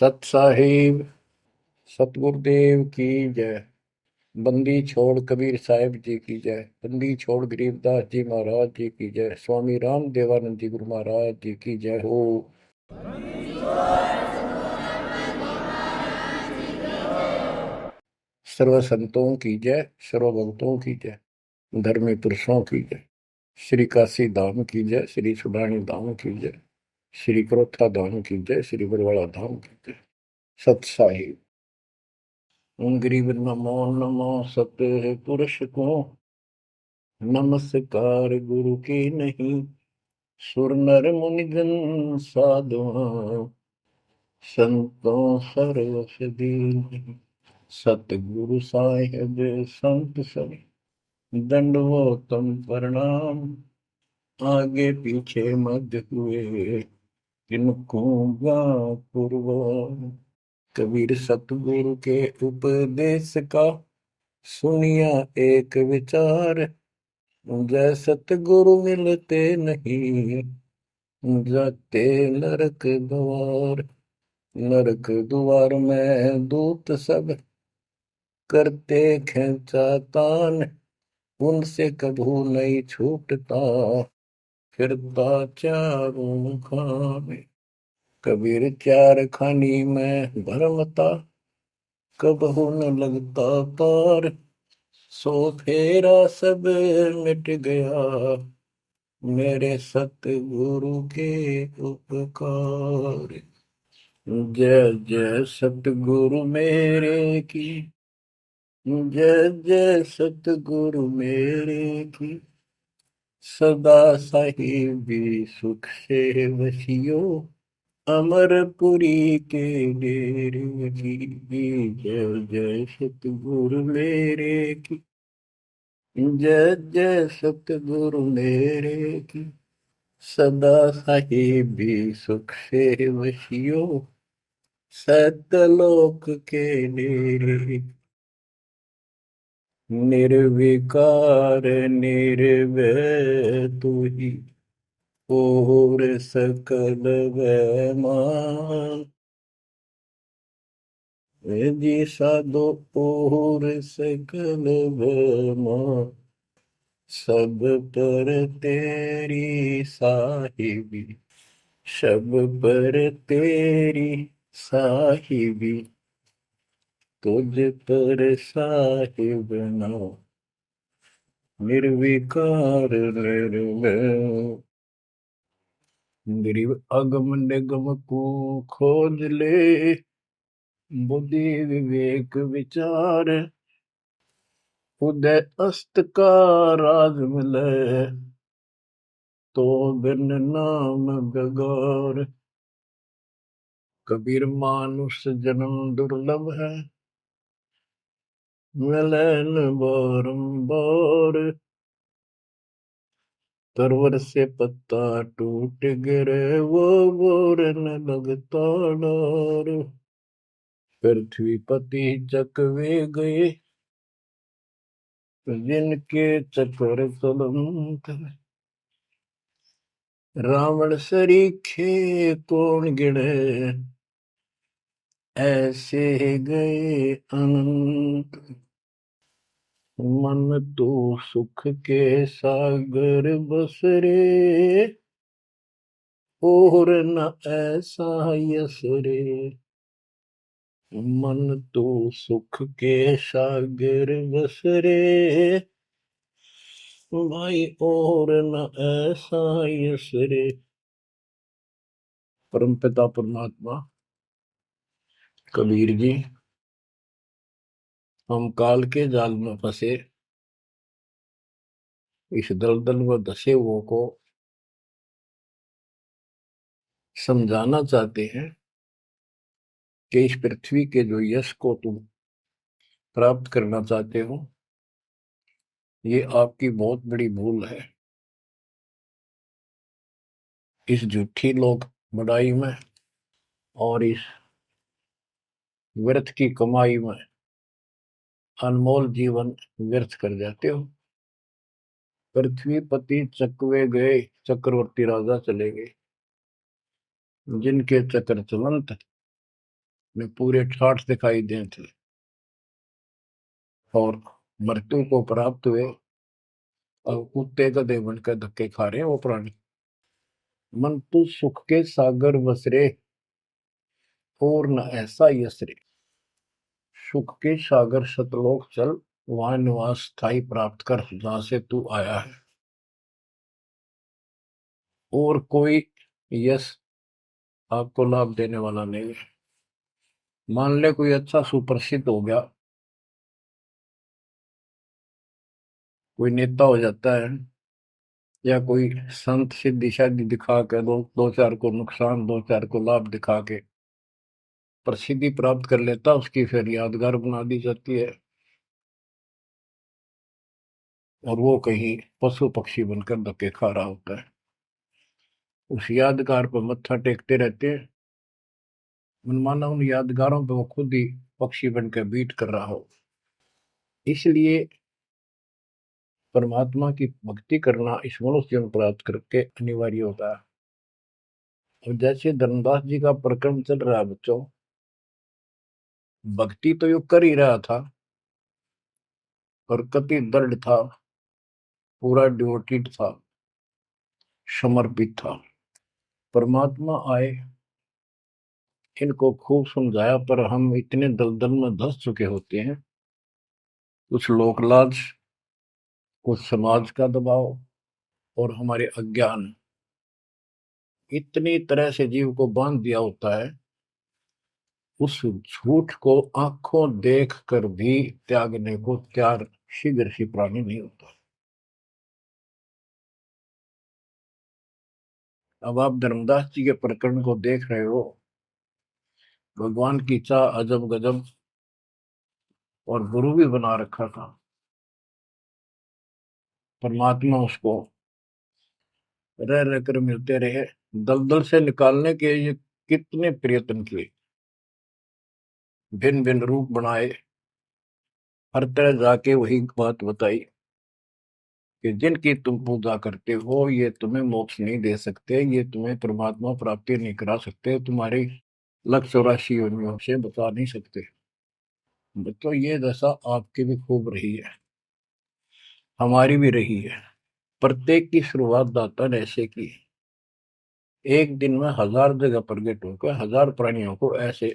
सत साहिब सतगुरुदेव की जय। बंदी छोड़ कबीर साहिब जी की जय। बंदी छोड़ गरीबदास जी महाराज जी की जय। स्वामी राम देवानंद जी गुरु महाराज जी की जय हो। सर्व संतों की जय, सर्व भक्तों की जय, धर्मी पुरुषों की जय। श्री काशी धाम की जय, श्री सुडानी धाम की जय, श्री क्रोथा धाम की जय, श्री बरवाड़ा धाम की जय। सत साहिब गरीब नमो नमो सत पुरुष को नमस्कार गुरु की नहीं। सुर नर मुनिजन साधुआ संतों सरस दीन। सतगुरु साहिब संत सब दंडवतम प्रणाम। आगे पीछे मध्य हुए किनको पूर्व। कबीर सतगुरु के उपदेश का सुनिया एक विचार। जय सतगुरु मिलते नहीं जाते नरक द्वार। नरक द्वार में दूत सब करते खेचा तान। उनसे कभू नहीं छूटता फिरता चारों खाने। कबीर चार खानी में भरमता कबहू न लगता पार। सो फेरा सब मिट गया मेरे सतगुरु के उपकार। जय जय सतगुरु मेरे की जय जय सतगुरु मेरे की। सदा साहिबी सुख से वसियो अमरपुरी के डेरे की। जय जय सतगुरु मेरे की जय जय सतगुरु मेरे की। सदा साहिबी सुख से वसियो सतलोक के डेरे। निर्विकार निर्भय तू ही और सकल वैमान। जी साधो और सकल वैमान। सब पर तेरी साहिबी सब पर तेरी साहिबी। तुझ पर साहिब ना निर्विकार निर्भय। गरीब अगम निगम को खोज ले बुद्धि विवेक विचार। उदय अस्त का राज मिले तो बिन नाम बेगार। कबीर मानुष जन्म दुर्लभ है मिले न बारंबार। तरवर से पत्ता टूट गिरे वो बोर न लगता डार। पृथ्वी पति चकवे गए जिनके चक्र चलंत। रावण सरीखे कौन गिने ऐसे गए अनंत। मन तो सुख के सागर बसरे और न ऐसा यस रे। मन तो सुख के सागर बसरे भाई और न ऐसा यस रे। परमपिता परमात्मा कबीर जी हम काल के जाल में फंसे इस दलदल में धसे हुओं को समझाना चाहते हैं कि इस पृथ्वी के जो यश को तुम प्राप्त करना चाहते हो ये आपकी बहुत बड़ी भूल है। इस झूठी लोक बड़ाई में और इस व्यर्थ की कमाई में अनमोल जीवन व्यर्थ कर जाते हो। पृथ्वी पति चकवे गए चक्रवर्ती राजा चले गए जिनके चक्र चलंत। में पूरे ठाठ दिखाई दें थे और मृत्यु को प्राप्त हुए और कुत्ते गधे बनकर धक्के खा रहे हैं वो प्राणी। मन तू सुख के सागर बसरे और न ऐसा यसरे। सुख के सागर सतलोक चल, वहां निवास स्थायी प्राप्त कर जहां से तू आया है। और कोई यश आपको लाभ देने वाला नहीं है। मान ले कोई अच्छा सुप्रसिद्ध हो गया, कोई नेता हो जाता है, या कोई संत सिद्धि शादी दिखा के दो चार को नुकसान, दो चार को लाभ दिखा के प्रसिद्धि प्राप्त कर लेता, उसकी फिर यादगार बना दी जाती है और वो कहीं पशु पक्षी बनकर धक्के खा रहा होता है। उस यादगार पर मत्था टेकते रहते हैं, मनमाना उन यादगारों पे वो खुद ही पक्षी बनकर बीट कर रहा हो। इसलिए परमात्मा की भक्ति करना इस मनुष्य जन्म प्राप्त करके अनिवार्य होता है। और जैसे धर्मदास जी का प्रकरण चल रहा है बच्चों, भक्ति तो यो कर ही रहा था और कति दृढ़ था, पूरा डिवोटेड था, समर्पित था। परमात्मा आए, इनको खूब समझाया, पर हम इतने दलदल में धंस चुके होते हैं, कुछ लोक लाज, कुछ समाज का दबाव और हमारे अज्ञान इतनी तरह से जीव को बांध दिया होता है, उस झूठ को आंखों देख कर भी त्यागने को तैयार शीघ्र ही प्राणी नहीं होता। अब आप धर्मदास जी के प्रकरण को देख रहे हो, भगवान की चाह अजब गजब और गुरु भी बना रखा था। परमात्मा उसको रह रह कर मिलते रहे, दलदल से निकालने के ये कितने प्रयत्न किए, भिन्न भिन्न रूप बनाए, हर तरह जाके वही बात बताई कि जिनकी तुम पूजा करते हो ये तुम्हें मोक्ष नहीं दे सकते, ये तुम्हें परमात्मा प्राप्ति नहीं करा सकते, तुम्हारी 184 योनियों से बता नहीं सकते। तो ये दशा आपकी भी खूब रही है, हमारी भी रही है। प्रत्येक की शुरुआत दाता ने ऐसे की, एक दिन में 1000 जगह प्रकट होकर 1000 प्राणियों को ऐसे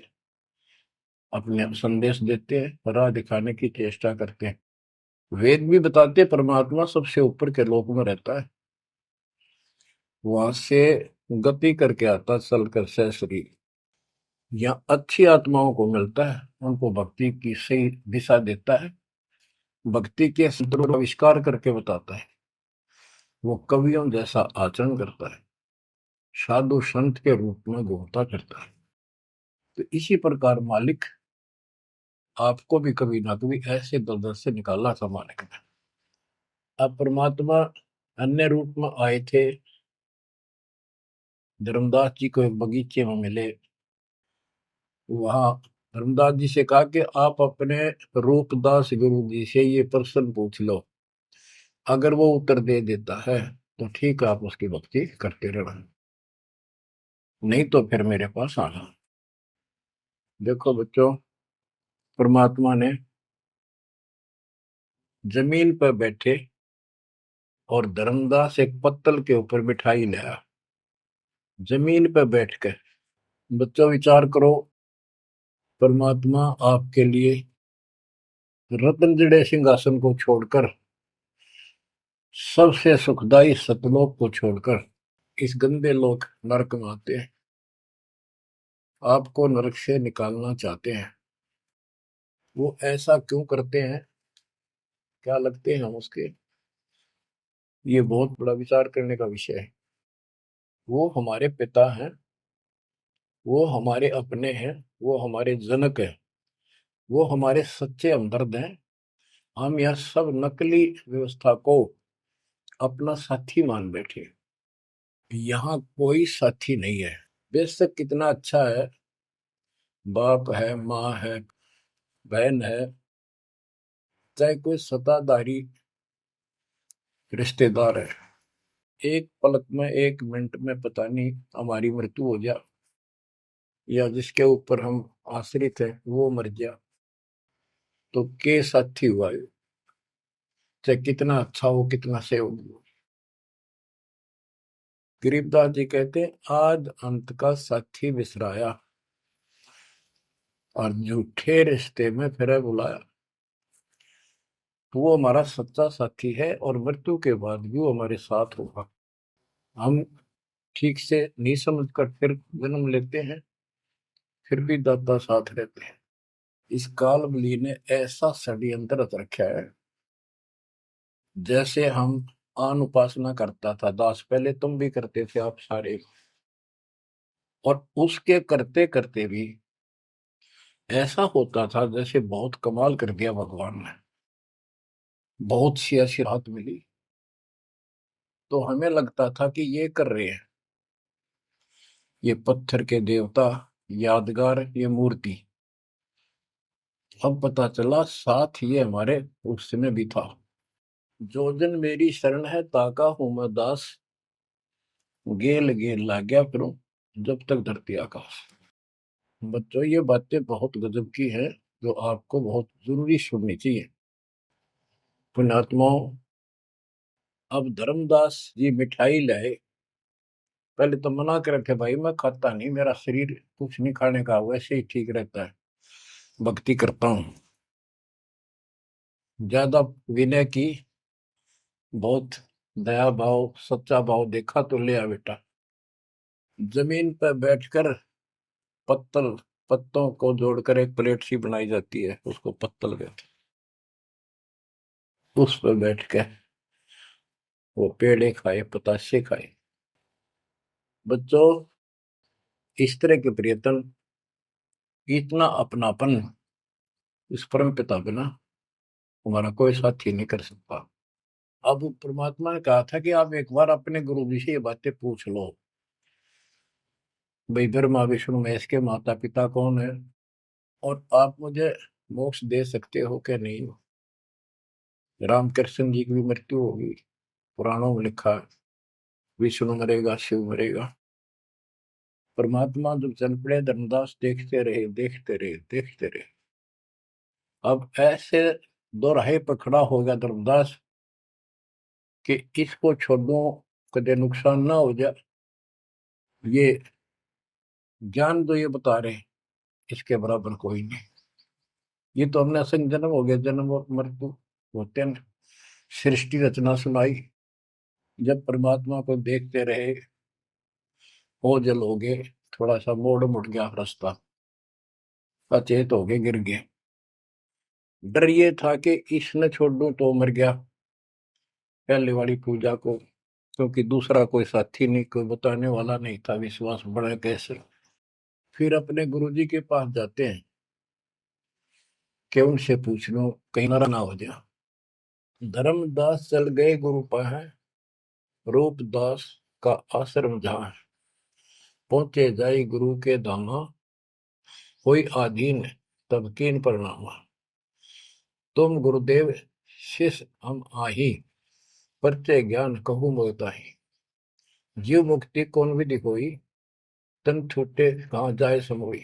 अपने संदेश देते हैं, राह दिखाने की चेष्टा करते हैं। वेद भी बताते परमात्मा सबसे ऊपर के लोक में रहता है, वहां से गति करके आता चल कर शरीर, या अच्छी आत्माओं को मिलता है, उनको भक्ति की सही दिशा देता है, भक्ति के सूत्रों का आविष्कार करके बताता है, वो कवियों जैसा आचरण करता है, साधु संत के रूप में घूमता करता है। तो इसी प्रकार मालिक आपको भी कभी ना कभी ऐसे दलदल से निकाला था मालिक ने। अब परमात्मा अन्य रूप में आए थे, धर्मदास जी को एक बगीचे में मिले, वहां धर्मदास जी से कहा कि आप अपने रूपदास गुरु जी से ये प्रश्न पूछ लो, अगर वो उत्तर दे देता है तो ठीक है, आप उसकी भक्ति करते रहना, नहीं तो फिर मेरे पास आना। देखो बच्चों, परमात्मा ने जमीन पर बैठे और धर्मदास एक पत्तल के ऊपर मिठाई लाया, जमीन पर बैठ कर। बच्चों विचार करो, परमात्मा आपके लिए रत्न जड़े सिंहासन को छोड़कर, सबसे सुखदायी सतलोक को छोड़कर इस गंदे लोक नरक में आते हैं, आपको नरक से निकालना चाहते हैं। वो ऐसा क्यों करते हैं, क्या लगते हैं हम उसके, ये बहुत बड़ा विचार करने का विषय है। वो हमारे पिता हैं, वो हमारे अपने हैं, वो हमारे जनक हैं, वो हमारे सच्चे हमदर्द हैं। हम यह सब नकली व्यवस्था को अपना साथी मान बैठे, यहाँ कोई साथी नहीं है। बेशक कितना अच्छा है, बाप है, माँ है, बहन है, चाहे कोई सत्ताधारी रिश्तेदार है, एक पलक में, एक मिनट में पता नहीं हमारी मृत्यु हो जाए, या जिसके ऊपर हम आश्रित है वो मर गया तो के साथी हुआ, चाहे कितना अच्छा हो कितना सेवक हो। गरीबदास जी कहते हैं आद अंत का साथी बिसराया और झूठे रिश्ते में फिर बुलाया। तो वो हमारा सच्चा साथी है और मृत्यु के बाद भी वो हमारे साथ होगा। हम ठीक से नहीं समझ कर फिर जन्म लेते हैं, फिर भी दादा साथ रहते हैं। इस कालबली ने ऐसा षड्यंत्र रच रखा है। जैसे हम आन उपासना करता था दास, पहले तुम भी करते थे आप सारे, और उसके करते करते भी ऐसा होता था जैसे बहुत कमाल कर दिया भगवान ने, बहुत सी ऐसी राहत मिली। तो हमें लगता था कि ये कर रहे हैं ये पत्थर के देवता, यादगार ये मूर्ति। अब पता चला साथ ये हमारे उसमें भी था। जो जन मेरी शरण है ताका हूं मैं दास, गेल गेल ला गया फिरूं जब तक धरती आकाश। बच्चों ये बातें बहुत गजब की हैं जो आपको बहुत जरूरी सुननी चाहिए। पुण्यात्माओं, अब धर्मदास जी मिठाई लाए। पहले तो मना कर रखे भाई मैं खाता नहीं, मेरा शरीर कुछ नहीं खाने का वैसे ही ठीक रहता है, भक्ति करता हूँ। ज्यादा विनय की, बहुत दया भाव सच्चा भाव देखा तो ले आ बेटा। जमीन पर बैठकर पत्तल, पत्तों को जोड़कर एक प्लेट सी बनाई जाती है, उसको पत्तल कहते हैं। उस पर बैठ के वो पेड़े खाए पताशे खाए। बच्चों, इस तरह के प्रयत्न, इतना अपनापन इस परम पिता बिना हमारा कोई साथी नहीं कर सकता। अब परमात्मा ने कहा था कि आप एक बार अपने गुरु जी से ये बातें पूछ लो, भाई ब्रह्मा विष्णु महेश के माता पिता कौन है, और आप मुझे मोक्ष दे सकते हो कि नहीं। रामकृष्ण जी की भी मृत्यु होगी, पुराणों में लिखा है, विष्णु मरेगा शिव मरेगा। परमात्मा जब चल पड़े धर्मदास देखते रहे देखते रहे देखते रहे। अब ऐसे दोराहे पर खड़ा हो गया धर्मदास कि इसको छोड़ो, कदे नुकसान ना हो जाए। ये ज्ञान जो ये बता रहे हैं इसके बराबर कोई नहीं। ये तो हमने असंग जन्म हो गया, जन्म और मृत्यु होते हैं। सृष्टि रचना सुनाई, जब परमात्मा को देखते रहे ओझल हो गए, थोड़ा सा मोड़ मुड़ गया रास्ता, अचेत हो गए गिर गए। डर ये था कि इसने छोड़ दूं तो मर गया पहले वाली पूजा को, क्योंकि दूसरा कोई साथी नहीं, कोई बताने वाला नहीं था, विश्वास बढ़े कैसे। फिर अपने गुरुजी के पास जाते हैं कि उनसे पूछ लो कहीं नारा ना हो जाए। धर्मदास चल गए गुरु पास, रूपदास का आश्रम जहाँ, पहुंचे जाई गुरु के धामा, कोई आधीन तब कीन प्रणामा। तुम गुरुदेव शिष्य हम आही, परचे ज्ञान कहूँ मोताही। जीव मुक्ति कौन विधि कोई, तन छूटे कहाँ जाए समोई।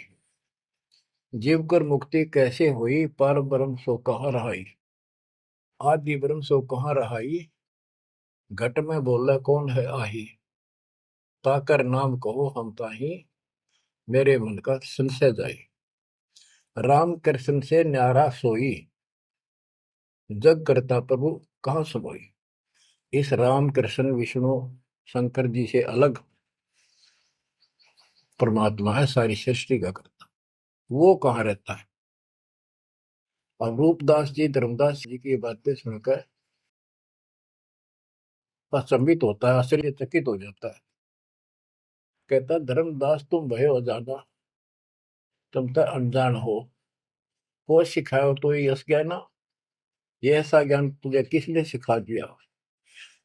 जीव कर मुक्ति कैसे हुई, पर ब्रह्म सो कहाँ रहाई। आदि ब्रह्म सो कहाँ रहाई, घट में बोला कौन है आही। ताकर नाम कहो हम ताही, मेरे मन का संशय जाई। राम कृष्ण से न्यारा सोई, जग करता प्रभु कहाँ समोई। इस राम कृष्ण विष्णु शंकर जी से अलग परमात्मा है, सारी सृष्टि का करता, वो कहाँ रहता है। और रूपदास जी धर्मदास जी की बातें सुनकर अचंभित होता है, आश्चर्यचकित हो जाता है। कहता धर्मदास तुम भय हो ज्यादा, तुम तो अनजान हो सिखाओ तो ये यश ज्ञान, ये ऐसा ज्ञान तुझे किसने सिखा दिया।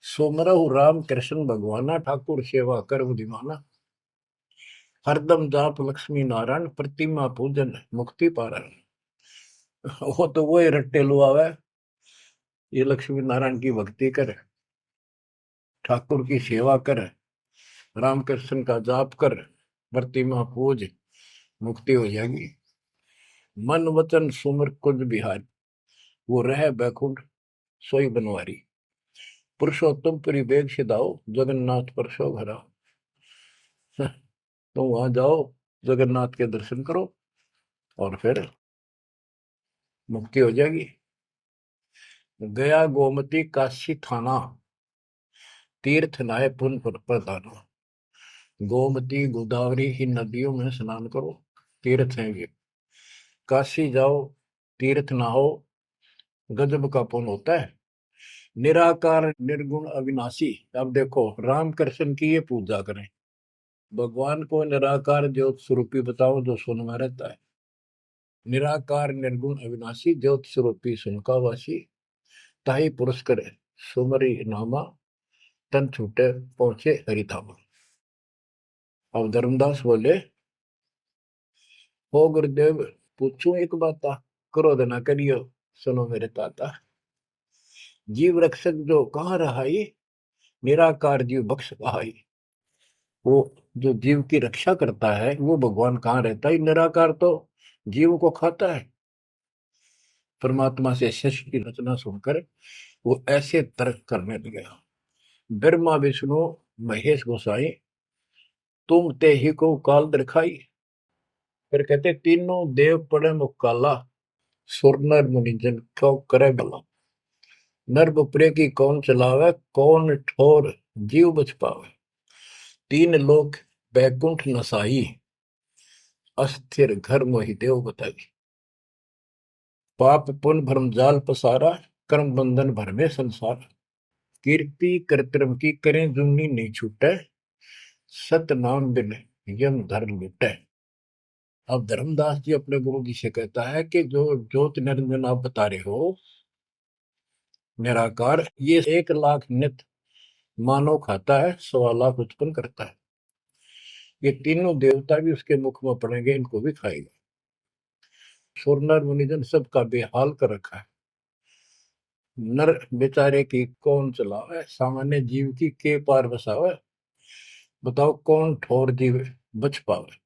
सोमरहु राम कृष्ण भगवाना, ठाकुर सेवा कर बुद्धिमाना। हरदम जाप लक्ष्मी नारायण, प्रतिमा पूजन मुक्ति पारण। वो तो वो ही रट्टे लुआवे, ये लक्ष्मी नारायण की भक्ति कर, ठाकुर की सेवा कर, रामकृष्ण का जाप कर, प्रतिमा पूज, मुक्ति हो जाएगी। मन वचन सुमर कुंज बिहारी, वो रह बैकुंठ सोई बनवारी। पुरुषोत्तम पुरी बेग सिधाओ, जगन्नाथ परसो घरा। तो वहां जाओ, जगन्नाथ के दर्शन करो और फिर मुक्ति हो जाएगी। गया गोमती काशी थाना, तीर्थ नाय पुन प्रदाना। गोमती गोदावरी इन नदियों में स्नान करो, तीर्थ हैं ये। काशी जाओ, तीर्थ नहाओ, गजब का पुण्य होता है। निराकार निर्गुण अविनाशी, अब देखो राम कृष्ण की ये पूजा करें। भगवान को निराकार ज्योत स्वरूपी बताओ जो सुन में रहता है। निराकार निर्गुण अविनाशी, ज्योत स्वरूपी सुनकावासी। ताही पुरुष करे सुमरी नामा, तन छूटे पहुंचे हरिधामा। अब धर्मदास बोले, हो गुरुदेव पूछूं एक बात, क्रोध न करियो सुनो मेरे ताता। जीव रक्षक जो कहाँ रहाई, निराकार जीव बख्श कहाई। वो जो जीव की रक्षा करता है वो भगवान कहाँ रहता है, निराकार तो जीव को खाता है। परमात्मा से शिष्य की रचना सुनकर वो ऐसे तर्क करने लगा। ब्रह्मा विष्णु महेश गोसाई, तुम ते ही को काल दिखाई। फिर कहते तीनों देव पड़े मुकाला, सुर नर मुनि जन क्यों करे भला। नर बपरे की कौन चलावे, कौन ठोर जीव बच पावे। तीन लोक बैकुंठ नसाई, अस्थिर घर मोहि देव बताई। पाप पुण्य भरम जाल पसारा, कर्म बंधन भर में संसार। कीर्ति कर्तव्य की करें जुमनी नहीं छूटे, सत नाम बिन यम धर लुटे। अब धर्मदास जी अपने गुरु जी से कहता है कि जो ज्योत निरंजन आप बता रहे हो निराकार, ये 1 लाख नित मानव खाता है, 1.25 लाख उत्पन्न करता है। ये तीनों देवता भी उसके मुख में पड़ेंगे, इनको भी खाएगा। सुर नर मुनिजन सबका बेहाल कर रखा है। नर बेचारे की कौन चलावे, सामान्य जीव की के पार बसावे। बताओ कौन ठोर जीव बच पावे।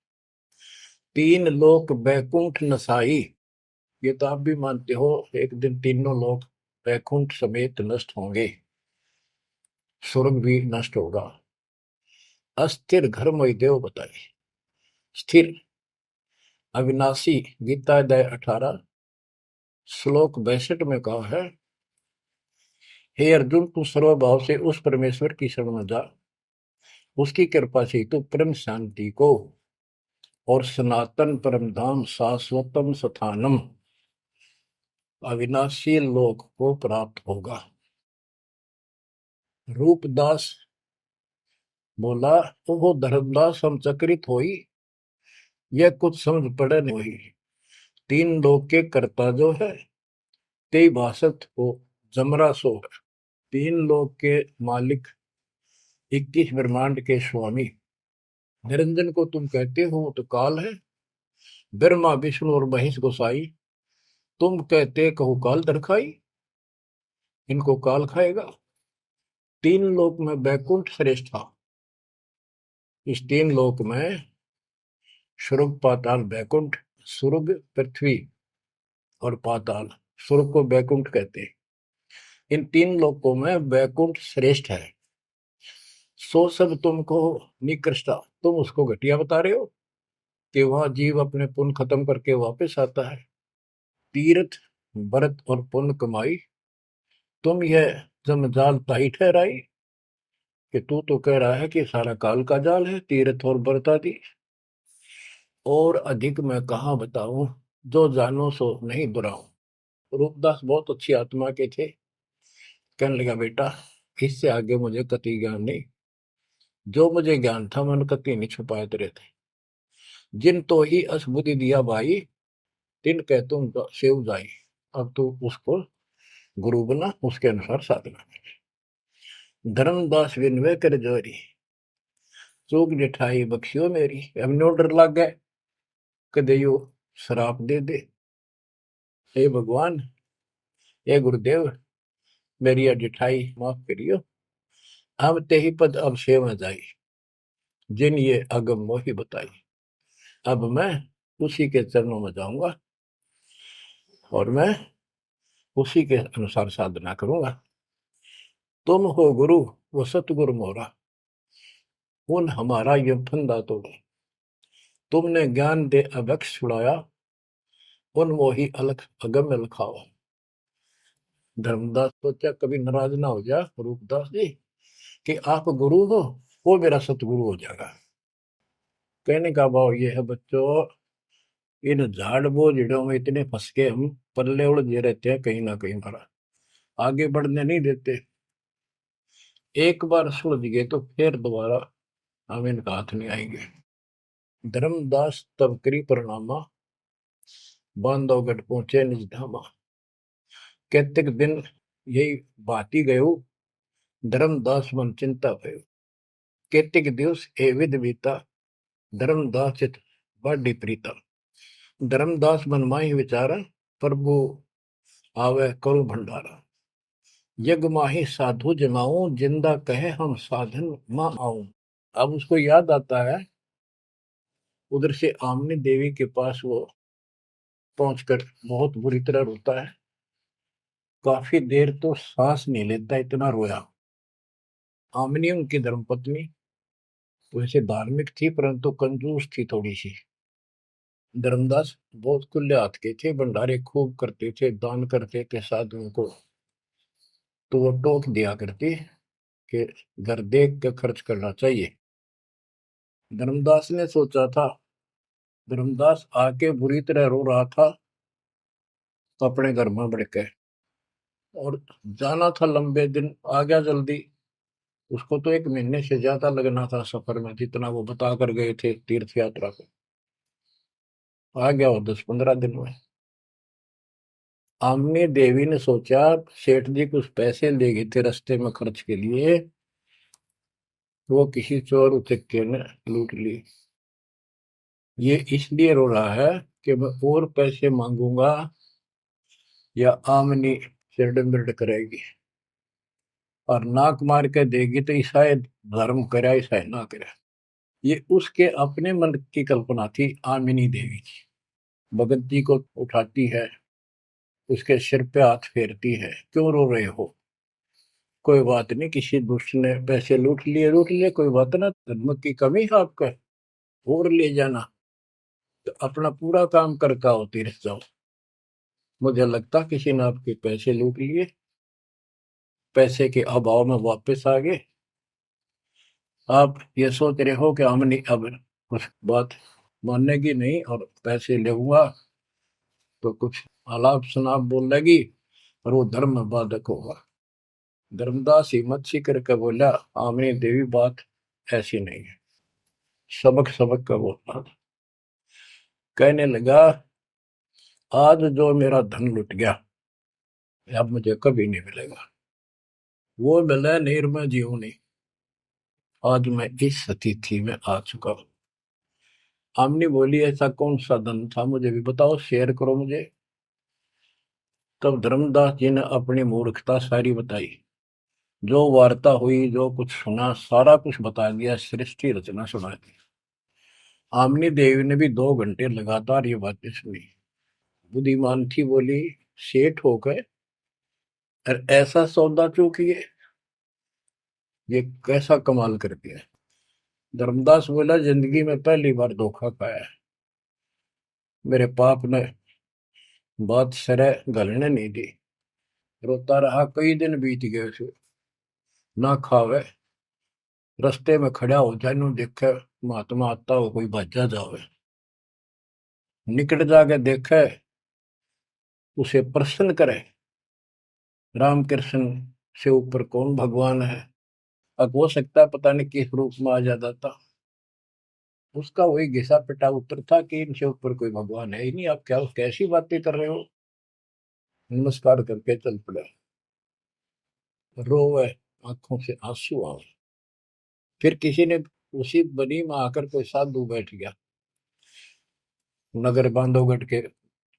तीन लोक बैकुंठ नसाई, ये तो आप भी मानते हो एक दिन तीनों लोग बैकुंठ समेत नष्ट होंगे, स्वर्ग भी नष्ट होगा। अस्थिर घर मोहि देव बताए। स्थिर अविनाशी, गीता अध्याय 18 श्लोक 62 में कहा है, हे अर्जुन तू सर्वभाव से उस परमेश्वर की शरण में जा, उसकी कृपा से तू परम शांति को और सनातन परम धाम शाश्वतम स्थानम अविनाशी लोक को प्राप्त होगा। रूपदास बोला, तो वो धर्मदास हम चकित होई, यह कुछ समझ पड़े नहीं। तीन लोक के कर्ता जो है, ते भाषत हो जमरा सो है। तीन लोक के मालिक, 21 ब्रह्मांड के स्वामी निरंजन को तुम कहते हो तो काल है। ब्रह्मा विष्णु और महेश गोसाई, तुम कहते कहो काल दरखाई, इनको काल खाएगा। तीन लोक में बैकुंठ श्रेष्ठ था। इस तीन लोक में स्वर्ग पाताल बैकुंठ, स्वर्ग पृथ्वी और पाताल, स्वर्ग को बैकुंठ कहते हैं। इन तीन लोकों में बैकुंठ श्रेष्ठ है। सो सब तुमको निकृष्टा, तुम उसको घटिया बता रहे हो कि वहां जीव अपने पुण्य खत्म करके वापस आता है। तीर्थ व्रत और पुण्य कमाई, तुम यह जमजाल ताई ठहराई कि तू तो कह रहा है कि सारा काल का जाल है, तीर्थ और व्रत आदि। और अधिक मैं कहाँ बताऊं, जो जानो सो नहीं दुराऊं। रूपदास बहुत अच्छी आत्मा के थे। कहने लगा बेटा इससे आगे मुझे कति ज्ञान नहीं, जो मुझे ज्ञान था मैंने कति नहीं छुपाए तेरे थे। जिन तो ही असबुद्धि दिया भाई, तिन कह तुम सेव जाई। अब तू उसको गुरु बना, उसके अनुसार साधना। धर्मदास विनवे कर जोरी, चूक जिठाई बख्शियो मेरी। अब नो डर लग गए कदे यो शराप दे दे। हे भगवान, हे गुरुदेव, मेरी यह जिठाई माफ करियो। हम ते ही पद अब सेवा जाई, जिन ये अगम मोही बताई। अब मैं उसी के चरणों में जाऊंगा और मैं उसी के अनुसार साधना करूंगा। तुम हो गुरु वो सतगुरु मोरा, उन हमारा ये फंदा तोड़ा। तुमने ज्ञान दे अभक्ष छुड़ाया, उन मोही अलख अगम लखावा। धर्मदास सोचा कभी नाराज ना हो जा रूपदास जी कि आप गुरु हो, वो मेरा सतगुरु हो जाएगा। कहने का भाव ये है बच्चों, इन झाड़ बोझड़ों में इतने फंस के हम पल्ले उलझे रहते हैं, कहीं ना कहीं हमारा आगे बढ़ने नहीं देते। एक बार सुलझ गए तो फिर दोबारा हम इनका हाथ नहीं आएंगे। धर्मदास तब करी प्रणामा, बांधवगढ़ पहुंचे निज धामा। कैतिक दिन यही बाती गयो, धर्मदास मन चिंता भयो। कैतिक दिवस ए विध बीता, धर्मदास चित बाडी प्रीता। धर्मदास मन माही विचारा, प्रभु आवे करो भंडारा। यज्ञ माही साधु जमाऊं, जिंदा कहे हम साधन मां आऊं। अब उसको याद आता है, उधर से आमनी देवी के पास वो पहुंचकर बहुत बुरी तरह रोता है। काफी देर तो सांस नहीं लेता, इतना रोया। आमनी उनकी धर्मपत्नी वैसे धार्मिक थी परंतु कंजूस थी थोड़ी सी। धर्मदास बहुत खुले हाथ के थे, भंडारे खूब करते थे, दान करते थे साधुओं को। तो वो टोक दिया करती कि घर देख के खर्च करना चाहिए। धर्मदास ने सोचा था, धर्मदास आके बुरी तरह रो रहा था तो अपने घर में बढ़ के, और जाना था लंबे दिन, आ गया जल्दी। उसको तो 1 महीने से ज्यादा लगना था सफर में, जितना वो बता कर गए थे तीर्थ यात्रा को। आ गया वो 10-15 दिन में। आमनी देवी ने सोचा सेठ जी कुछ पैसे ले गए थे रास्ते में खर्च के लिए, वो किसी चोर उचक्के ने लूट ली। ये इसलिए रो रहा है कि मैं और पैसे मांगूंगा या आमनी सिरड बिरड करेगी, और नाक मार के देगी तो ईसाई धर्म करे ईसाई ना करे। ये उसके अपने मन की कल्पना थी। आमिनी देवी की भगत जी को उठाती है, उसके सिर पे हाथ फेरती है, क्यों रो रहे हो, कोई बात नहीं, किसी दुष्ट ने पैसे लूट लिए, कोई बात ना, धर्म की कमी है आपका, और ले जाना, तो अपना पूरा काम करके आओ, तीर्थ जाओ। मुझे लगता किसी ने आपके पैसे लूट लिए, पैसे के अभाव में वापस आ गए। आप ये सोच रहे हो कि हमने अब कुछ बात मानेगी नहीं और पैसे लेऊंगा तो कुछ आलाप शनाप बोल लगी और वो धर्म में बाधक होगा। धर्मदास हिम्मत सी करके बोला, आमनी देवी बात ऐसी नहीं है। सबक सबक का बोलना। कहने लगा, आज जो मेरा धन लुट गया अब मुझे कभी नहीं मिलेगा, वो मिला निर्मय जीवनी। आज मैं इस स्थिति में आ चुका हूं। आमनी बोली, ऐसा कौन सा धन था, मुझे भी बताओ, शेयर करो मुझे। तब धर्मदास जी ने अपनी मूर्खता सारी बताई, जो वार्ता हुई, जो कुछ सुना, सारा कुछ बता दिया, सृष्टि रचना सुना दी। आमनी देवी ने भी 2 घंटे लगातार ये बातें सुनी। बुद्धिमान थी, बोली, सेठ हो गए और ऐसा सौदा चूकिए, ये कैसा कमाल कर दिया। धर्मदास बोला, जिंदगी में पहली बार धोखा खाया है, मेरे पाप ने बात सरे गलने नहीं दी। रोता रहा, कई दिन बीत गए उसे, ना खावे, रास्ते में खड़ा हो जाए, नु देखे महात्मा आता हो, कोई भज्जा जावे, निकट जाके देखे, उसे प्रश्न करे, राम कृष्ण से ऊपर कौन भगवान है। अब हो सकता है पता नहीं किस रूप में आ जाता था। उसका वही घिसा पिटा उत्तर था कि इनसे ऊपर कोई भगवान है ही नहीं, आप क्या कैसी बातें कर रहे हो। नमस्कार करके चल पड़े, रोवे, आंखों से आंसू आवे। फिर किसी ने, उसी बनी में आकर कोई साधु बैठ गया। नगर बांधवगढ़ के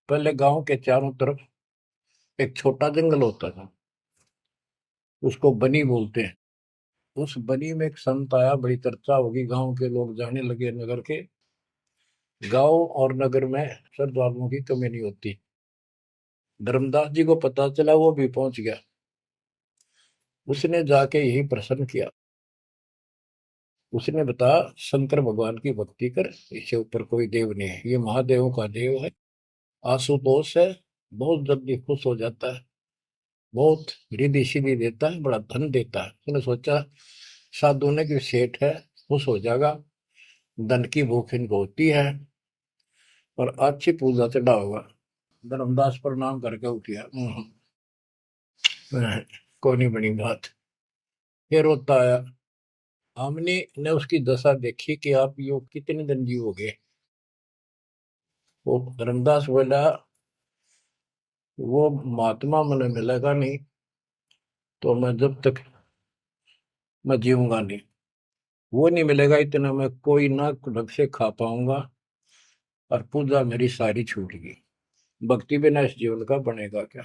पहले गांव के चारों तरफ एक छोटा जंगल होता था, उसको बनी बोलते हैं। उस बनी में एक संत आया, बड़ी चर्चा होगी, गांव के लोग जाने लगे नगर के। गांव और नगर में श्रद्धालुओं की कमी नहीं होती। धर्मदास जी को पता चला, वो भी पहुंच गया। उसने जाके यही प्रश्न किया। उसने बताया, शंकर भगवान की भक्ति कर, इससे ऊपर कोई देव नहीं है, ये महादेवों का देव है। आशुतोष है, बहुत जल्दी खुश हो जाता है, बहुत रिद्धि सिद्धि देता है, बड़ा धन देता है। उसने सोचा साधु ने कि सेठ है, खुश हो जाएगा, धन की भूख इनको होती है, और अच्छी पूजा चढ़ा होगा। धर्मदास प्रणाम करके उठ गया। कोई नहीं बनी बात। फिर होता आया। हमने ने उसकी दशा देखी कि आप यो कितने दिन जीवोगे। वो धर्मदास बोला, वो महात्मा मैंने मिलेगा नहीं तो मैं जब तक मैं जीऊंगा नहीं। वो नहीं मिलेगा इतना मैं कोई ना ढंग से खा पाऊंगा, और पूजा मेरी सारी छूट गई। भक्ति बिना इस जीवन का बनेगा क्या?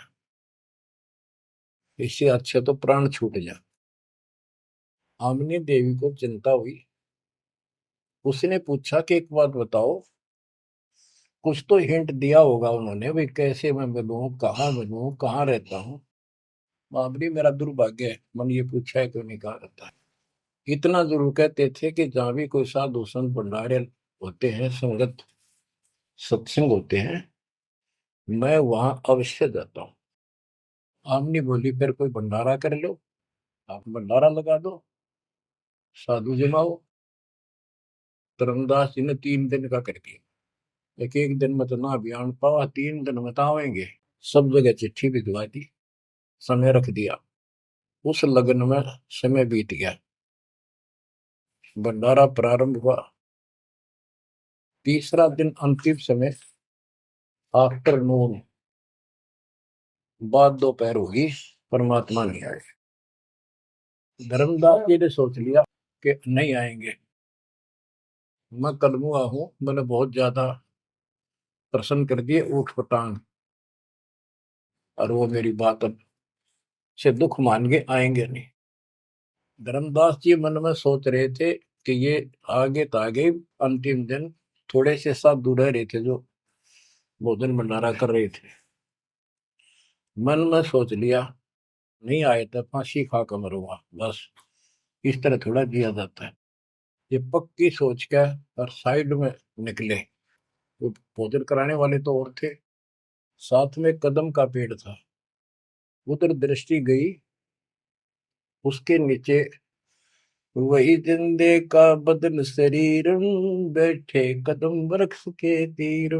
इससे अच्छा तो प्राण छूट जा। आमनी देवी को चिंता हुई। उसने पूछा कि एक बात बताओ, कुछ तो हिंट दिया होगा उन्होंने, भाई कैसे मैं मिलूं, कहाँ रहता हूँ। बाबरी मेरा दुर्भाग्य है, मन ये पूछा है क्यों नहीं कहा रहता है। इतना जरूर कहते थे कि जहां भी कोई साधु संत भंडारे होते हैं, संगत सत्संग होते हैं, मैं वहां अवश्य जाता हूँ। आमनी बोली, फिर कोई भंडारा कर लो, आप भंडारा लगा दो, साधु जमाओ। धर्मदास जी ने 3 दिन का कर दिया। एक एक दिन में तो ना बयान पावा, 3 दिन में तो आवेंगे। सब जगह चिट्ठी भिजवा दी, समय रख दिया। उस लगन में समय बीत गया। भंडारा प्रारंभ हुआ। तीसरा दिन अंतिम समय, आफ्टरनून, बाद दोपहर होगी, परमात्मा नहीं आए। धर्मदास जी ने सोच लिया कि नहीं आएंगे, मैं कलमुआ हूं, मैंने बहुत ज्यादा प्रसन्न कर दिए ऊट पटांग, और वो मेरी बात अब से दुख मान के आएंगे नहीं। धर्मदास जी मन में सोच रहे थे कि ये आगे तो आगे अंतिम दिन थोड़े से साधु रह रहे थे जो भोजन भंडारा कर रहे थे। मन में सोच लिया, नहीं आए तो फांसी खा कर मरूंगा बस, इस तरह थोड़ा जिया जाता है। ये पक्की सोच कर और साइड में निकले। वो भोजन कराने वाले तो और थे, साथ में कदम का पेड़ था। उधर दृष्टि गई, उसके नीचे वही जिंदे का बदन शरीर, बैठे कदम वृक्ष के तीर।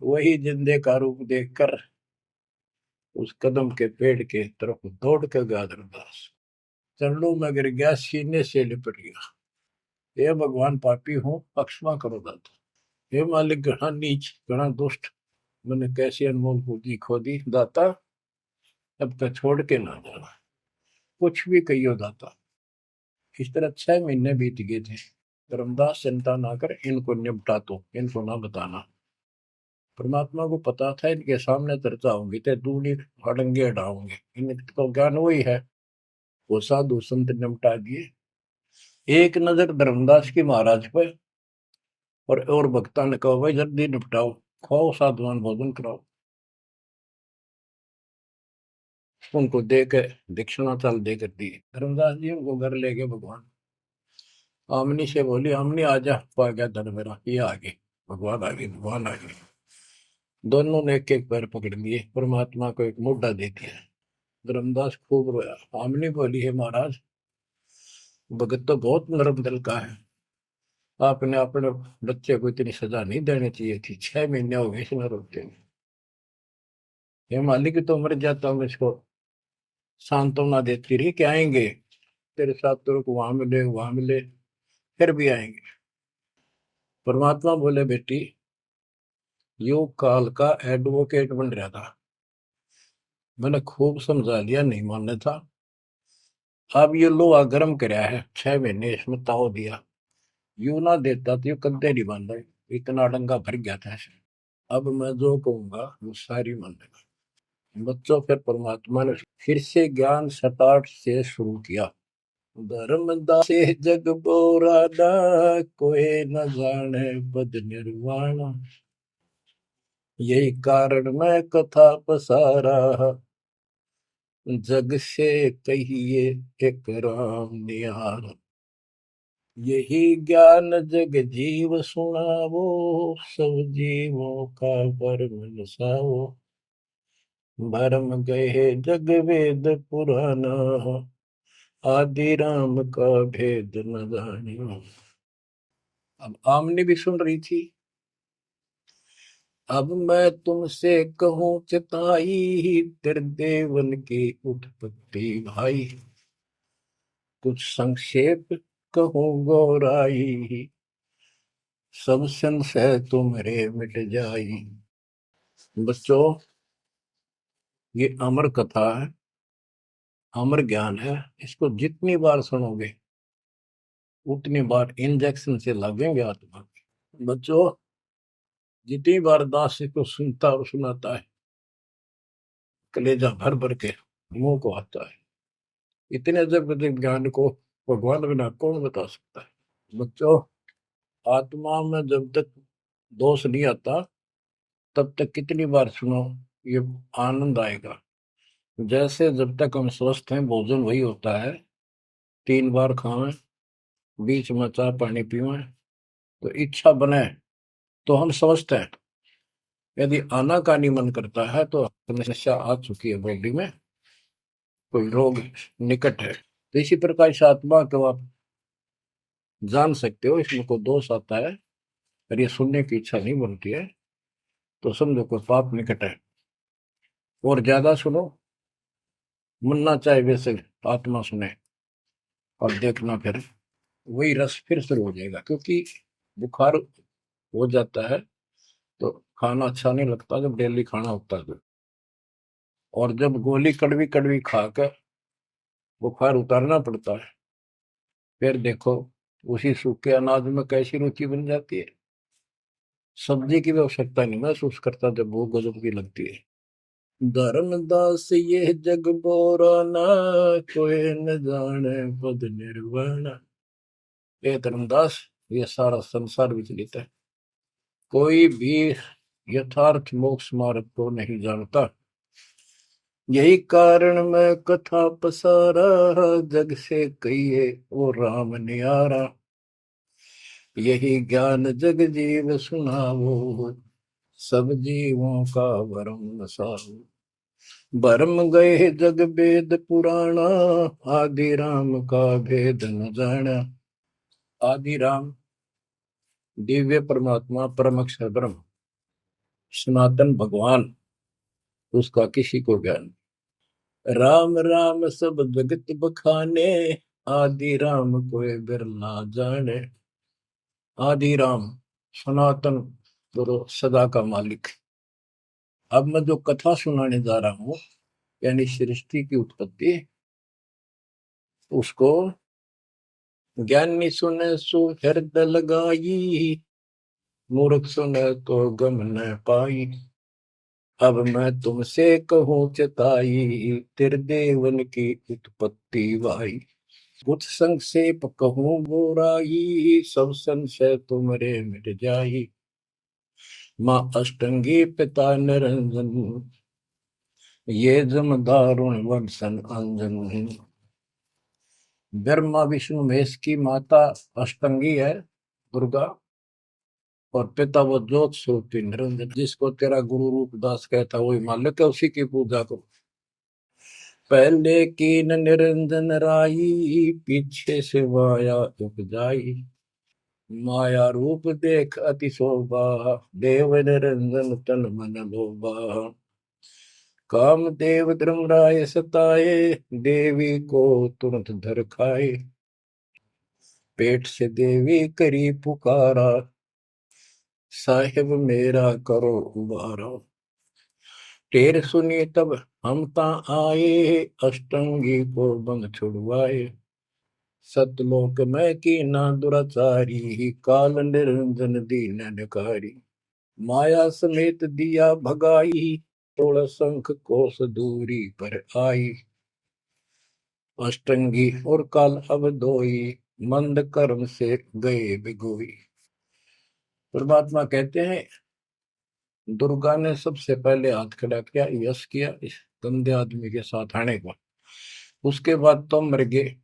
वही जिंदे का रूप देखकर उस कदम के पेड़ के तरफ दौड़ कर गया धर्मदास। चरणों में गिर गया, सीने से लिपट गया। हे भगवान, पापी हूँ, क्षमा करो दाता। हे मालिक, घना नीच, घना दुष्ट, मैंने कैसी अनमोल पूंजी खो दी दाता, अब तक छोड़ के ना जाना। कुछ भी कहियो दाता। इस तरह 6 महीने बीत गए थे। धर्मदास, चिंता ना कर, इनको निपटा तो, इनको ना बताना। परमात्मा को पता था इनके सामने चर्चा होंगी तो दूनी हड़ंगे हटाओगे, इनको ज्ञान वही है। वो साधु संत निपटा दिए। एक नजर धर्मदास की महाराज पर, और भक्ता ने कहा, भाई जल्दी निपटाओ, खाओ साधुवान भोजन कराओ। उनको दे के दक्षिणा चाल देकर दी। धर्मदास जी उनको घर ले गए भगवान। आमनी से बोली, आमनी आजा, पा गया धन मेरा, ये आ गए भगवान, आ गए भगवान आ गए। दोनों ने एक एक पैर पकड़ लिए, परमात्मा को एक मुद्दा दे दिया। धर्मदास खूब रोया। आमनी बोली, है महाराज, भगत तो बहुत नरम दिल का है, आपने अपने बच्चे को इतनी सजा नहीं देनी चाहिए थी, 6 महीने हो गए इसमें रोते हुए। ये मालिक तो मर जाता हूँ, इसको सांत्वना देती रही कि आएंगे तेरे साथ, तेरे को वहां मिले वहां मिले, फिर भी आएंगे। परमात्मा बोले, बेटी, योग काल का एडवोकेट बन रहा था, मैंने खूब समझा लिया, नहीं मानने था। अब ये लोहा गर्म कराया है, 6 महीने इसमें ताव दिया, यू ना देता तो यू कद्दे नहीं बांधा, इतना डंगा भर गया था ऐसे। अब मैं जो कहूंगा वो सारी मानेगा। बच्चों, फिर परमात्मा ने फिर से ज्ञान सटाट से शुरू किया। धर्मदासे जग बोराना, कोई न जाने पद निर्वाण। यही कारण मैं कथा पसारा, जग से कहिए एक राम निहार। यही ज्ञान जग जीव सुनावो, सब जीवों का भरम नसाओ। भरम गए जग वेद पुराना, आदि राम का भेद न जानियो। अब आमने भी सुन रही थी। अब मैं तुमसे कहूं चिताई, त्रिदेवन की उत्पत्ति भाई। कुछ संक्षेप कहूं गौराई, सब संशय तुम्हारे मिट जाई। बच्चों, ये अमर कथा है, अमर ज्ञान है। इसको जितनी बार सुनोगे उतनी बार इंजेक्शन से लगेंगे आत्मा। बच्चों, जितनी बार दास इसको सुनता और सुनाता है, कलेजा भर भर के मुंह को आता है। इतने अजब अजब ज्ञान को भगवान बिना कौन बता सकता है। बच्चों, आत्मा में जब तक दोष नहीं आता तब तक कितनी बार सुनो, ये आनंद आएगा। जैसे जब तक हम स्वस्थ हैं भोजन वही होता है, 3 बार खाएं, बीच में चाय पानी पीवें, तो इच्छा बने तो हम स्वस्थ हैं। यदि आनाकानी मन करता है तो समस्या आ चुकी है बॉडी में, कोई रोग निकट है। तो इसी प्रकार इस आत्मा को आप जान सकते हो, इसमें कोई दोष आता है और ये सुनने की इच्छा नहीं बनती है तो समझो कोई पाप निकट है। और ज्यादा सुनो, मन ना चाहे वैसे आत्मा सुने, और देखना फिर वही रस फिर शुरू हो जाएगा। क्योंकि बुखार हो जाता है तो खाना अच्छा नहीं लगता जब डेली खाना होता है तो। और जब गोली कड़वी कड़वी खाकर बुखार उतारना पड़ता है, फिर देखो उसी सूखे अनाज में कैसी रुचि बन जाती है। सब्जी की भी आवश्यकता नहीं महसूस करता जब भूख गजब की लगती है। धर्मदास ये जग बोराना, कोई न जाने पद निर्वाण। ये धर्मदास, ये सारा संसार विचलित है, कोई भी यथार्थ मोक्ष मार्ग को नहीं जानता। यही कारण मैं कथा पसारा, जग से कहिए वो राम नियारा। यही ज्ञान जग जीव सुनावो, सब जीवों का भरम नसाओ। भरम गए जग वेद पुराणा, आदि राम का भेद न जाना। आदि राम दिव्य परमात्मा परम अक्षर ब्रह्म सनातन भगवान, उसका किसी को ज्ञान। राम राम सब जगत बखाने, आदि राम कोई बिरला जाने। आदि राम सनातन गुरु सदा का मालिक। अब मैं जो कथा सुनाने जा रहा हूं, यानी सृष्टि की उत्पत्ति, उसको ज्ञानी सुने सो हृदय लगाई, मूर्ख सुने तो गम न पाई। अब मैं तुमसे कहूं चिताई, त्रिदेवन की उत्पत्ति वाई। कुछ संक्षेप कहूं गोराई, सब संशय तुमरे मिट जाई। माँ अष्टंगी पिता निरंजन, ये जम दारुण वंशन अंजन। ब्रह्मा विष्णु महेश की माता अष्टंगी है दुर्गा, और पिता वो ज्योत स्वरूपी निरंजन। जिसको तेरा गुरु रूपदास कहता वही मालिक है, उसी की पूजा करो। पहले कीन निरंजन राई, पीछे से माया उपजाई। माया रूप देख अति शोभा, देव निरंजन तन मन लोभा। काम देव धर्मराय सताए, देवी को तुरंत धर खाए। पेट से देवी करी पुकारा, साहिब मेरा करो उबारा। टेर सुनी तब हम ता आए, अष्टंगी को बंद छुड़वाए। सतलोक में की ना दुराचारी, काल निरंजन दीन निकारी। माया समेत दिया भगाई, 16 शंख कोस दूरी पर आई। अष्टंगी और काल अब दोई, मंद कर्म से गए बिगोई। परमात्मा कहते हैं दुर्गा ने सबसे पहले हाथ खड़ा किया, यश किया इस गंदे आदमी के साथ आने को। उसके बाद तुम मर गए,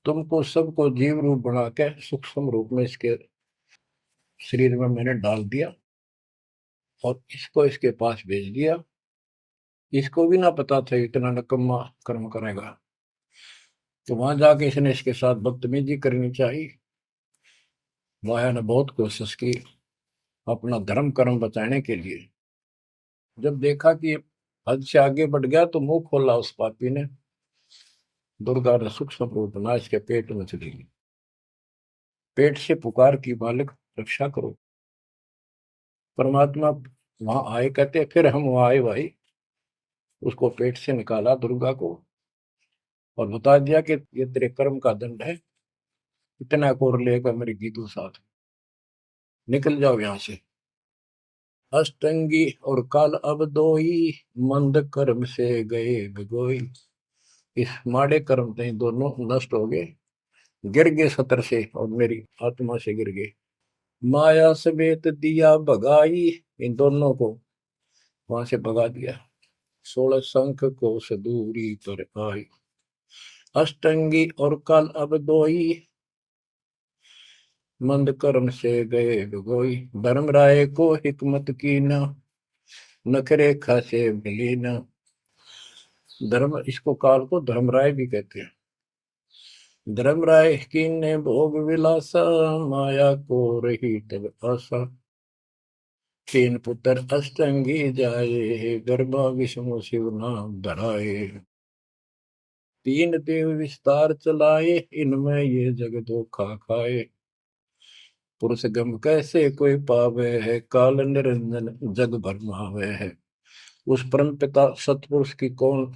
तुमको सबको जीव रूप बना के सूक्ष्म रूप में इसके शरीर में मैंने डाल दिया और इसको इसके पास भेज दिया। इसको भी ना पता था इतना नकम्मा कर्म करेगा, तो वहां जाके इसने इसके साथ बदतमीजी करनी चाहिए। माया ने बहुत कोशिश की अपना धर्म कर्म बचाने के लिए। जब देखा कि हद से आगे बढ़ गया तो मुंह खोला उस पापी ने। दुर्गा ने सूक्ष्म रूप बना इसके पेट में चली गई। पेट से पुकार की, मालिक रक्षा करो। परमात्मा वहां आए, कहते फिर हम वहां आए भाई, उसको पेट से निकाला दुर्गा को और बता दिया कि ये तेरे कर्म का दंड है, इतना कोर लेकर मेरी गीतू साथ निकल जाओ यहां से। अष्टंगी और काल अब दोई, मंद कर्म से गए बिगोई। इस माड़े कर्म से दोनों नष्ट हो गए, गिर गए सतर से और मेरी आत्मा से गिर गए। माया समेत दिया भगाई, इन दोनों को वहां से भगा दिया। 16 शंख को सदूरी पर आई, अष्टंगी और काल अब दोई, मंद कर्म से गए बिगोई। धर्मराय को हिकमत की न, नखरे खासे मिली न। धर्म, इसको काल को धर्मराय भी कहते हैं। धर्मराय की ने भोग विलासा, माया को रही तब आशा। तीन पुत्र अष्टंगी जाए, गर्भा विष्णु शिव नाम धराए। तीन देव विस्तार चलाए, इनमें ये जग धोखा खाए। पुरुष गम कैसे कोई पावे है, काल निरंजन जग भरमावे है। उस परम पिता सतपुरुष की कौन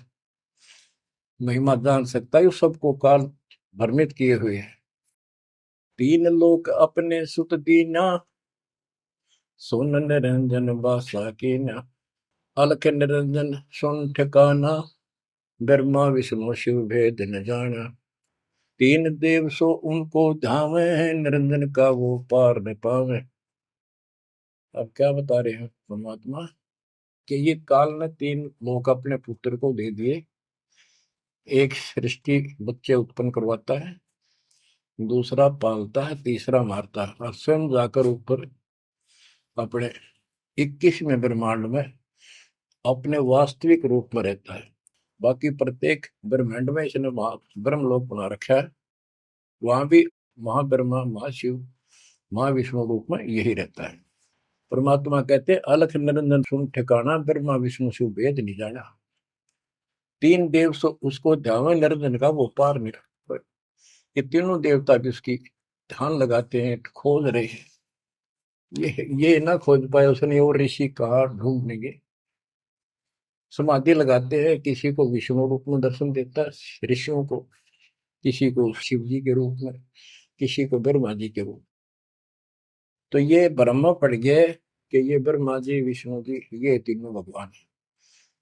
महिमा जान सकता है, सबको काल भ्रमित किए हुए है। तीन लोक अपने सुत दीना, सुन निरंजन बासा कीना। अलख निरंजन सुन ठिकाना, ब्रह्मा विष्णु शिव भेद न जाना। तीन देव सो उनको धावे, निरंजन का वो पार न पावे। अब क्या बता रहे हैं परमात्मा कि ये काल ने तीन लोग अपने पुत्र को दे दिए। एक सृष्टि बच्चे उत्पन्न करवाता है, दूसरा पालता है, तीसरा मारता है और स्वयं जाकर ऊपर अपने 21वें ब्रह्मांड में अपने वास्तविक रूप में रहता है। बाकी प्रत्येक ब्रह्मांड में इसने ब्रह्मलोक बना रखा है, वहां भी महाब्रह्मा महाशिव महाविष्णु रूप में यही रहता है। परमात्मा कहते अलख निरंजन सुन ठिकाना, ब्रह्मा विष्णु शिव भेद नहीं जाना। तीन देव सो उसको ध्यान निरंजन का वो पार नहीं। ये तीनों देवता भी उसकी ध्यान लगाते हैं, खोज रहे हैं। ये ना खोज पाए उसने और ऋषि कहा ढूंढने, समाधि लगाते हैं। किसी को विष्णु रूप में दर्शन देता है ऋषियों को, किसी को शिव जी के रूप में, किसी को ब्रह्मा जी के रूप। तो ये ब्रह्म पड़ गए कि ये ब्रह्मा जी विष्णु जी ये तीनों भगवान है।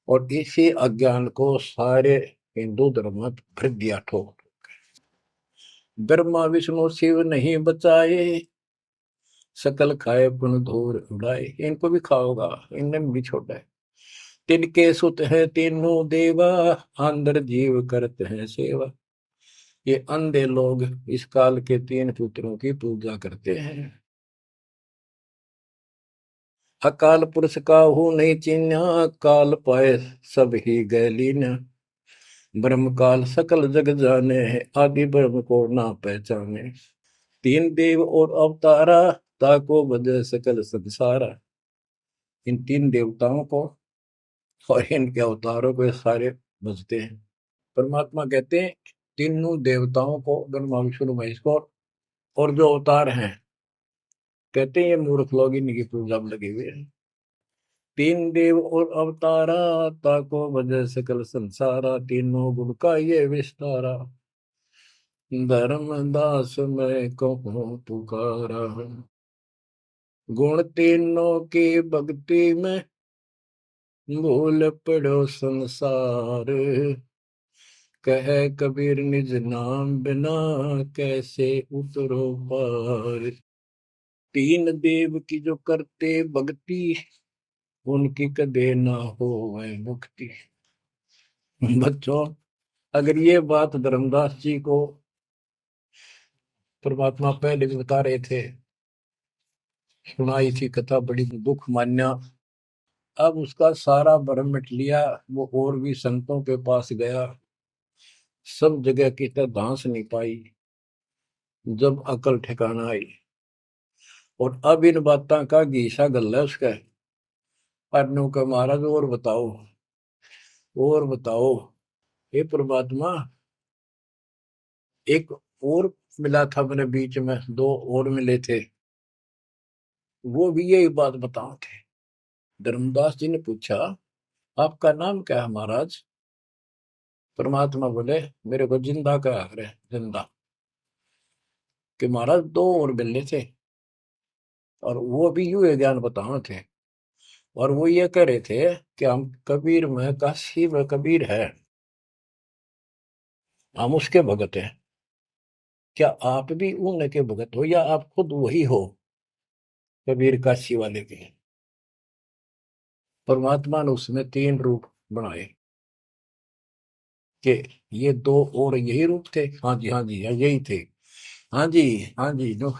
और इसी अज्ञान को सारे हिंदू धर्म में भर दिया ठोक। ब्रह्मा विष्णु शिव नहीं बचाए, सकल खाए पुन धूर उड़ाए। इनको भी खाओगा, इनने भी छोड़ा है। तिनके सुत है तीनों देवा, अंदर जीव करते हैं सेवा। ये अंधे लोग इस काल के तीन पुत्रों की पूजा करते हैं। अकाल पुरुष का हूं नहीं चिन्ह, काल पाए सब ही गैलीन। ब्रह्म काल सकल जग जाने है, आदि ब्रह्म को ना पहचाने। तीन देव और अवतारा, ताको बजे सकल संसारा। इन तीन देवताओं को और इनके अवतारों को सारे बजते हैं। परमात्मा कहते हैं तीनों देवताओं को, ब्रह्मा विष्णु महेश को और जो अवतार हैं, कहते हैं ये मूर्ख लोग इनकी पूजा में लगे हुए हैं। तीन देव और अवतारा, ताको वजह सकल संसारा। तीनों गुण का ये विस्तारा, धर्म दास मैं कहूँ पुकारा। गुण तीनों की भक्ति में, भूल पड़ो संसार। कह कबीर निज नाम बिना कैसे उतरो पार। तीन देव की जो करते भक्ति उनकी कदे ना हो वह मुक्ति। बच्चों, अगर ये बात धर्मदास जी को परमात्मा पहले भी बता रहे थे, सुनाई थी कथा, बड़ी दुख मान्या। अब उसका सारा भरम मिट लिया। वो और भी संतों के पास गया, सब जगह की तरह धांस नहीं पाई। जब अकल ठिकाना आई और अब इन बातों का घीसा गल है उसका। अरनू का महाराज और बताओ, और बताओ। हे परमात्मा, एक और मिला था मेरे बीच में, दो और मिले थे, वो भी यही बात बताओ थे। धर्मदास जी ने पूछा, आपका नाम क्या है महाराज? परमात्मा बोले, मेरे को जिंदा का है, जिंदा। कि महाराज दो और मिलने थे, और वो भी यूं ज्ञान बताओ थे। और वो ये कह रहे थे कि हम कबीर में काशी में कबीर है, हम उसके भगत हैं। क्या आप भी उनके भगत हो, या आप खुद वही हो कबीर काशी वाले के? परमात्मा ने उसमें तीन रूप बनाए कि ये दो और यही रूप थे। हाँ जी, हाँ जी, हाँ यही थे। हाँ जी, हाँ जी, नो।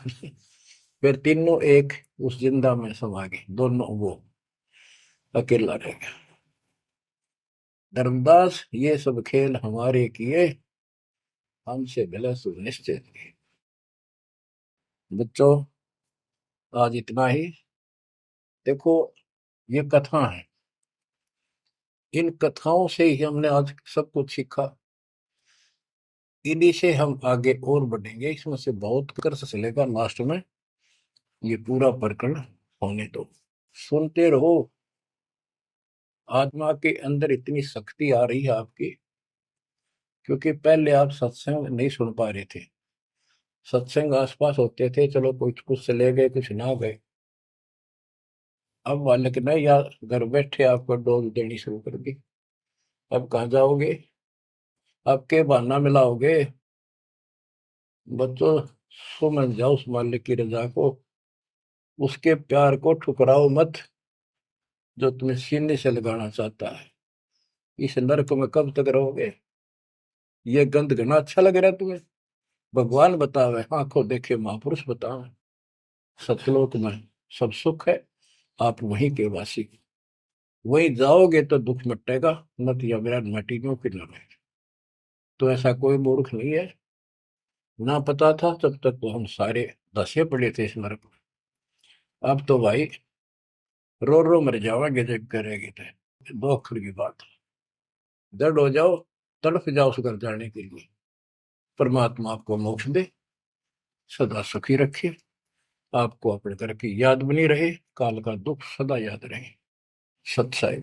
फिर तीनों एक उस जिंदा में समा गए, दोनों वो अकेला रह गया। धर्मदास, ये सब खेल हमारे किए, हमसे भले सुनिश्चित किए। बच्चों, आज इतना ही। देखो, ये कथा है, इन कथाओं से ही हमने आज सब कुछ सीखा। इन्हीं से हम आगे और बढ़ेंगे, इसमें से बहुत कर चलेगा। लास्ट में ये पूरा प्रकरण होने दो, सुनते रहो। आत्मा के अंदर इतनी शक्ति आ रही है आपकी, क्योंकि पहले आप सत्संग नहीं सुन पा रहे थे। सत्संग आसपास होते थे, चलो कुछ कुछ चले गए, कुछ ना गए। अब मालिक ने या घर बैठे आपको डोज देनी शुरू कर दी। अब कहाँ जाओगे? अब के बहाना मिलाओगे? बच्चों, समझ जाओ उस मालिक की रजा को, उसके प्यार को ठुकराओ मत, जो तुम्हें सीने से लगाना चाहता है। इस नरक में कब तक रहोगे? ये गंध घना अच्छा लग रहा है तुम्हें? भगवान बतावे, आंखों देखे महापुरुष बतावे, सतलोक में सब सुख है, आप वहीं के वासी। वहीं जाओगे तो दुख मिटेगा, मत या विराट मटी क्यों फिर लगे। तो ऐसा कोई मूर्ख नहीं है। ना पता था तब तक तो हम सारे दसे पड़े थे इस नरक में। अब तो भाई रो रो मर जाओगे जब करेगी तो। दो अक्षर की बात है, दर्द हो जाओ, तड़फ जाओ उस घर जाने के लिए। परमात्मा आपको मोक्ष दे, सदा सुखी रखे, आपको अपने घर की याद बनी रहे, काल का दुख सदा याद रहे। सत्साई।